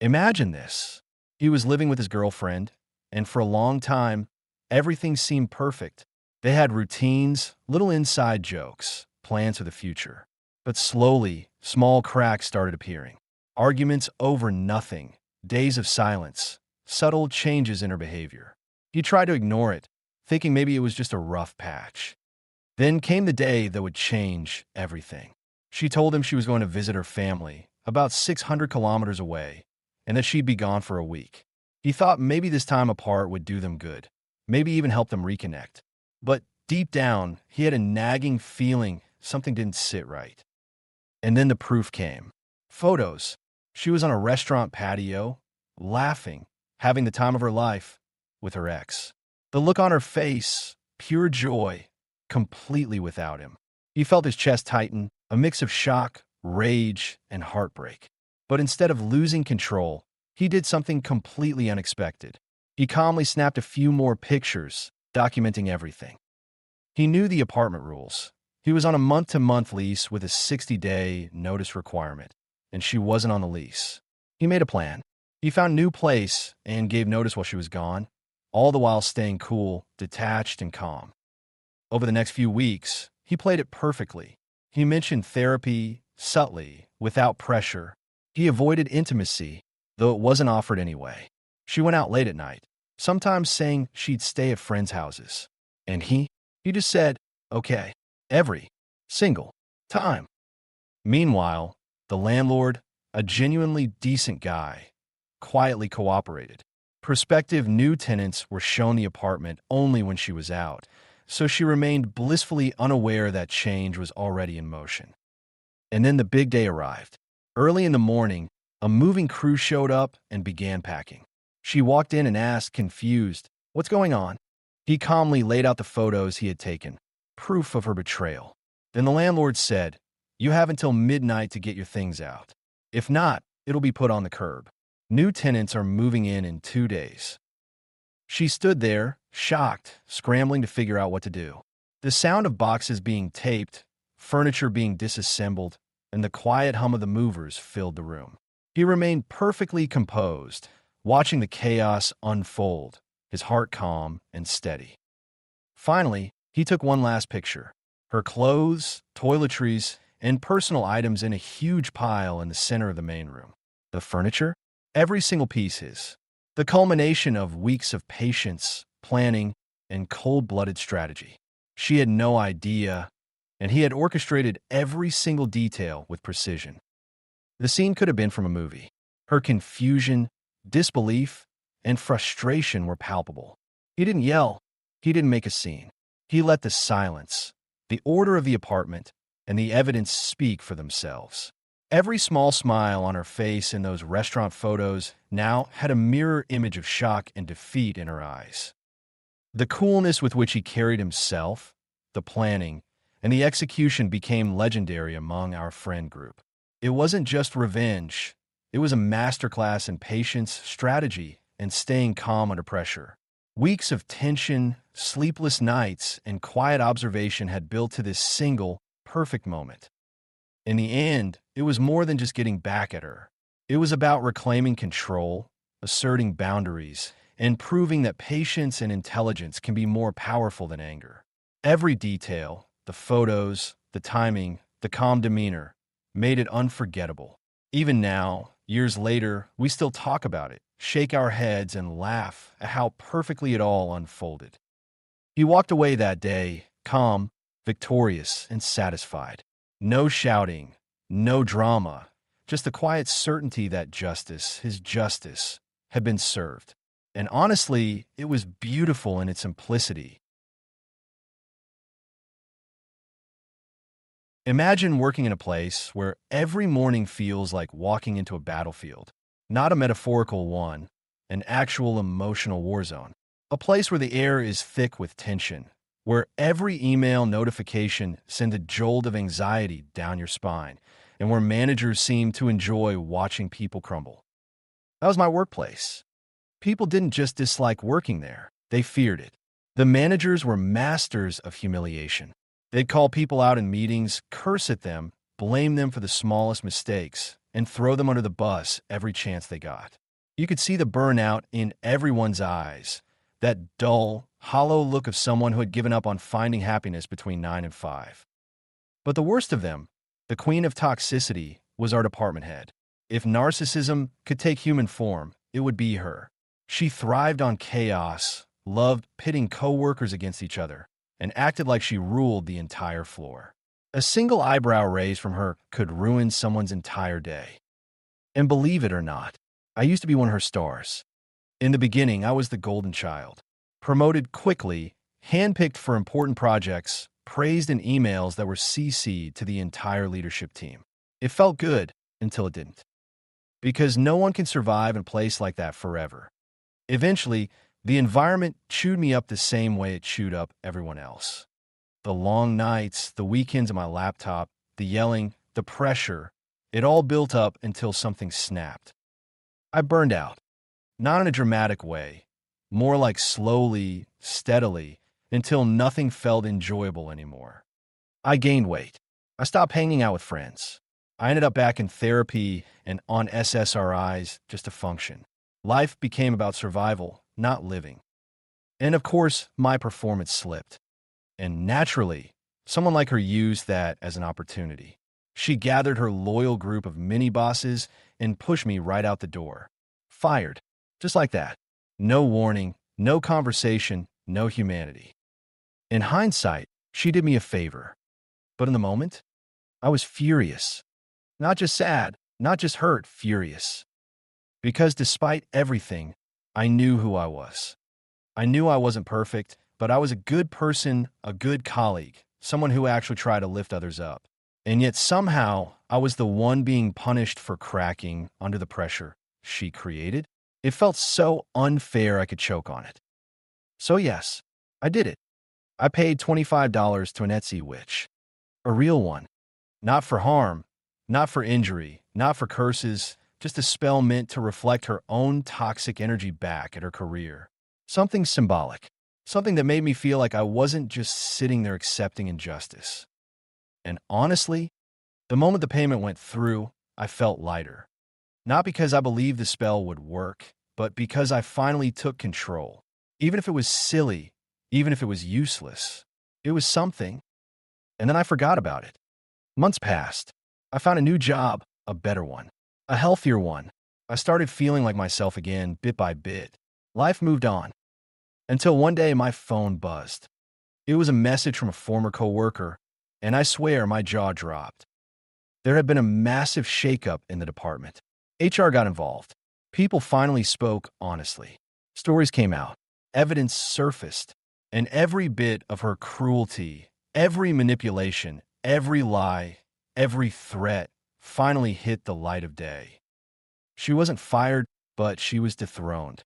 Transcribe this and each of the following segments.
Imagine this. He was living with his girlfriend, and for a long time, everything seemed perfect. They had routines, little inside jokes, plans for the future. But slowly, small cracks started appearing. Arguments over nothing, days of silence, subtle changes in her behavior. He tried to ignore it, thinking maybe it was just a rough patch. Then came the day that would change everything. She told him she was going to visit her family, about 600 kilometers away, and that she'd be gone for a week. He thought maybe this time apart would do them good, maybe even help them reconnect. But deep down, he had a nagging feeling something didn't sit right. And then the proof came. Photos. She was on a restaurant patio, laughing, having the time of her life with her ex. The look on her face, pure joy, completely without him. He felt his chest tighten, a mix of shock, rage, and heartbreak. But instead of losing control, he did something completely unexpected. He calmly snapped a few more pictures, documenting everything. He knew the apartment rules. He was on a month-to-month lease with a 60-day notice requirement, and she wasn't on the lease. He made a plan. He found a new place and gave notice while she was gone, all the while staying cool, detached, and calm. Over the next few weeks, he played it perfectly. He mentioned therapy, subtly, without pressure. He avoided intimacy, though it wasn't offered anyway. She went out late at night, sometimes saying she'd stay at friends' houses. And he just said, okay, every single time. Meanwhile, the landlord, a genuinely decent guy, quietly cooperated. Prospective new tenants were shown the apartment only when she was out, so she remained blissfully unaware that change was already in motion. And then the big day arrived. Early in the morning, a moving crew showed up and began packing. She walked in and asked, confused, "What's going on?" He calmly laid out the photos he had taken, proof of her betrayal. Then the landlord said, "You have until midnight to get your things out. If not, it'll be put on the curb. New tenants are moving in 2 days." She stood there, shocked, scrambling to figure out what to do. The sound of boxes being taped, furniture being disassembled, and the quiet hum of the movers filled the room. He remained perfectly composed, watching the chaos unfold, his heart calm and steady. Finally, he took one last picture. Her clothes, toiletries, and personal items in a huge pile in the center of the main room. The furniture? Every single piece his. The culmination of weeks of patience, planning, and cold-blooded strategy. She had no idea, and he had orchestrated every single detail with precision. The scene could have been from a movie. Her confusion, disbelief, and frustration were palpable. He didn't yell. He didn't make a scene. He let the silence, the order of the apartment, and the evidence speak for themselves. Every small smile on her face in those restaurant photos now had a mirror image of shock and defeat in her eyes. The coolness with which he carried himself, the planning, and the execution became legendary among our friend group. It wasn't just revenge. It was a masterclass in patience, strategy, and staying calm under pressure. Weeks of tension, sleepless nights, and quiet observation had built to this single, perfect moment. In the end, it was more than just getting back at her. It was about reclaiming control, asserting boundaries, and proving that patience and intelligence can be more powerful than anger. Every detail, the photos, the timing, the calm demeanor, made it unforgettable. Even now, years later, we still talk about it, shake our heads, and laugh at how perfectly it all unfolded. He walked away that day, calm, victorious, and satisfied. No shouting, no drama, just the quiet certainty that justice, his justice, had been served. And honestly, it was beautiful in its simplicity. Imagine working in a place where every morning feels like walking into a battlefield, not a metaphorical one, an actual emotional war zone. A place where the air is thick with tension, where every email notification sends a jolt of anxiety down your spine, and where managers seem to enjoy watching people crumble. That was my workplace. People didn't just dislike working there, they feared it. The managers were masters of humiliation. They'd call people out in meetings, curse at them, blame them for the smallest mistakes, and throw them under the bus every chance they got. You could see the burnout in everyone's eyes, that dull, hollow look of someone who had given up on finding happiness between 9 and 5. But the worst of them, the queen of toxicity, was our department head. If narcissism could take human form, it would be her. She thrived on chaos, loved pitting coworkers against each other, and acted like she ruled the entire floor. A single eyebrow raise from her could ruin someone's entire day. And believe it or not, I used to be one of her stars. In the beginning, I was the golden child. Promoted quickly, handpicked for important projects, praised in emails that were CC'd to the entire leadership team. It felt good until it didn't. Because no one can survive in a place like that forever. Eventually, the environment chewed me up the same way it chewed up everyone else. The long nights, the weekends on my laptop, the yelling, the pressure, it all built up until something snapped. I burned out. Not in a dramatic way, more like slowly, steadily, until nothing felt enjoyable anymore. I gained weight. I stopped hanging out with friends. I ended up back in therapy and on SSRIs just to function. Life became about survival, not living. And of course, my performance slipped. And naturally, someone like her used that as an opportunity. She gathered her loyal group of mini-bosses and pushed me right out the door. Fired. Just like that. No warning, no conversation, no humanity. In hindsight, she did me a favor. But in the moment, I was furious. Not just sad, not just hurt, furious. Because despite everything, I knew who I was. I knew I wasn't perfect, but I was a good person, a good colleague, someone who actually tried to lift others up. And yet somehow, I was the one being punished for cracking under the pressure she created. It felt so unfair I could choke on it. So yes, I did it. I paid $25 to an Etsy witch. A real one. Not for harm, not for injury, not for curses, just a spell meant to reflect her own toxic energy back at her career. Something symbolic. Something that made me feel like I wasn't just sitting there accepting injustice. And honestly, the moment the payment went through, I felt lighter. Not because I believed the spell would work, but because I finally took control. Even if it was silly, even if it was useless, it was something. And then I forgot about it. Months passed. I found a new job, a better one, a healthier one. I started feeling like myself again, bit by bit. Life moved on. Until one day my phone buzzed. It was a message from a former coworker, and I swear my jaw dropped. There had been a massive shakeup in the department. HR got involved. People finally spoke honestly. Stories came out. Evidence surfaced. And every bit of her cruelty, every manipulation, every lie, every threat finally hit the light of day. She wasn't fired, but she was dethroned.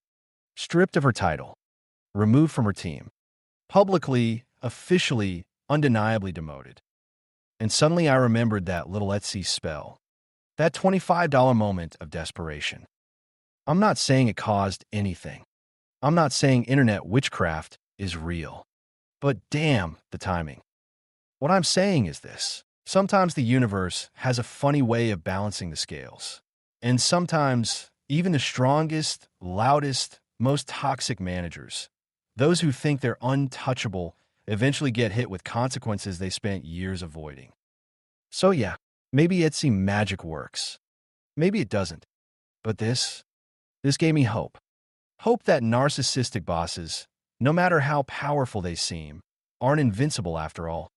Stripped of her title. Removed from her team. Publicly, officially, undeniably demoted. And suddenly I remembered that little Etsy spell. That $25 moment of desperation. I'm not saying it caused anything. I'm not saying internet witchcraft is real. But damn the timing. What I'm saying is this. Sometimes the universe has a funny way of balancing the scales. And sometimes, even the strongest, loudest, most toxic managers, those who think they're untouchable, eventually get hit with consequences they spent years avoiding. So yeah, maybe Etsy magic works. Maybe it doesn't. But this gave me hope. Hope that narcissistic bosses, no matter how powerful they seem, aren't invincible after all.